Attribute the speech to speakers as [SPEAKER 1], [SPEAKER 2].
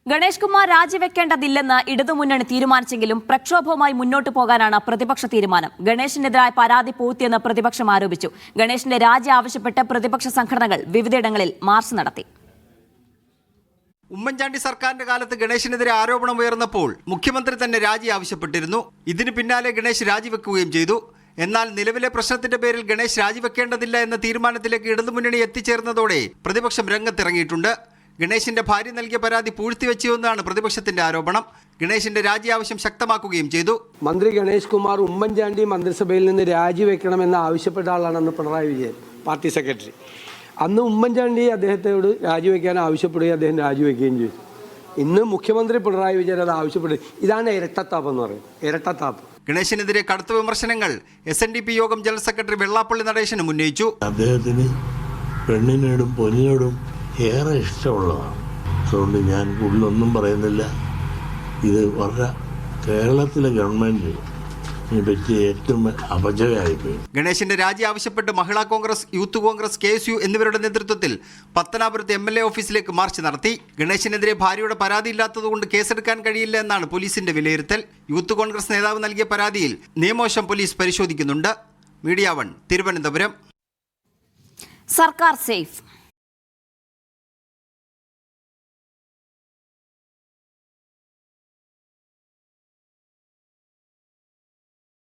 [SPEAKER 1] ഗണേഷ് കുമാർ രാജിവെക്കേണ്ടതില്ലെന്ന് ഇടതുമുന്നണി തീരുമാനിച്ചെങ്കിലും പ്രക്ഷോഭവുമായി മുന്നോട്ടു പോകാനാണ് പ്രതിപക്ഷ തീരുമാനം. ഗണേഷിനെതിരായ പരാതി പൂഴ്ത്തിയെന്ന് പ്രതിപക്ഷം ആരോപിച്ചു. ഗണേഷിന്റെ രാജി ആവശ്യപ്പെട്ട് പ്രതിപക്ഷ സംഘടനകൾ വിവിധയിടങ്ങളിൽ മാർച്ച് നടത്തി.
[SPEAKER 2] ഉമ്മൻചാണ്ടി സർക്കാരിന്റെ കാലത്ത് ഗണേശിനെതിരെ ആരോപണം ഉയർന്നപ്പോൾ മുഖ്യമന്ത്രി തന്നെ രാജി ആവശ്യപ്പെട്ടിരുന്നു. ഇതിന് പിന്നാലെ ഗണേശ് രാജിവെക്കുകയും ചെയ്തു. എന്നാൽ നിലവിലെ പ്രശ്നത്തിന്റെ പേരിൽ ഗണേശ് രാജിവെക്കേണ്ടതില്ല എന്ന തീരുമാനത്തിലേക്ക് ഇടതുമുന്നണി എത്തിച്ചേർന്നതോടെ പ്രതിപക്ഷം രംഗത്തിറങ്ങിയിട്ടുണ്ട്. ഗണേശിന്റെ ഭാര്യ നൽകിയ പരാതി പൂഴ്ത്തിവെച്ചുവെന്നാണ് പ്രതിപക്ഷത്തിന്റെ ആരോപണം. ഗണേശിന്റെ രാജി ആവശ്യം ശക്തമാക്കുകയും ചെയ്തു.
[SPEAKER 3] മന്ത്രി ഗണേഷ് കുമാർ ഉമ്മൻചാണ്ടി മന്ത്രിസഭയിൽ നിന്ന് രാജിവെക്കണമെന്ന് ആവശ്യപ്പെട്ട ആളാണെന്ന് പിണറായി വിജയൻ പാർട്ടി സെക്രട്ടറി. അന്ന് ഉമ്മൻചാണ്ടി അദ്ദേഹത്തോട് രാജിവെക്കാൻ ആവശ്യപ്പെടുകയും അദ്ദേഹം രാജിവെക്കുകയും ചെയ്തു. ഇന്ന് മുഖ്യമന്ത്രി പിണറായി വിജയൻ അത് ആവശ്യപ്പെടും. ഇതാണ് ഇരട്ടത്താപ്പ് എന്ന് പറയുന്നത്. ഇരട്ടത്താപ്പ്.
[SPEAKER 2] ഗണേശിനെതിരെ കടുത്ത വിമർശനങ്ങൾ SNDP യോഗം ജനറൽ സെക്രട്ടറി വെള്ളാപ്പള്ളി നടേശനും ഉന്നയിച്ചു.
[SPEAKER 4] അദ്ദേഹത്തിന് പെണ്ണിനോടും പൊന്നിനോടും ഏറെ ഇഷ്ടമുള്ളതാണ്. അതുകൊണ്ട് ഞാൻ കൂടുതലൊന്നും പറയുന്നില്ല. ഇത് വളരെ കേരളത്തിലെ ഗവൺമെൻറ് പറ്റിയ ഏറ്റവും അപജയമായിപ്പോയി.
[SPEAKER 2] ഗണേശിന്റെ രാജി ആവശ്യപ്പെട്ട് മഹിളാ കോൺഗ്രസ്, യൂത്ത് കോൺഗ്രസ്, KSU എന്നിവരുടെ നേതൃത്വത്തിൽ പത്തനാപുരത്ത് MLA ഓഫീസിലേക്ക് മാർച്ച് നടത്തി. ഗണേശിനെതിരെ ഭാര്യയുടെ പരാതി ഇല്ലാത്തതുകൊണ്ട് കേസെടുക്കാൻ കഴിയില്ല എന്നാണ് പോലീസിന്റെ വിലയിരുത്തൽ. യൂത്ത് കോൺഗ്രസ് നേതാവ് നൽകിയ പരാതിയിൽ നിയമവശം പോലീസ് പരിശോധിക്കുന്നുണ്ട്. മീഡിയ 1 തിരുവനന്തപുരം.
[SPEAKER 1] സർക്കാർ സേഫ്.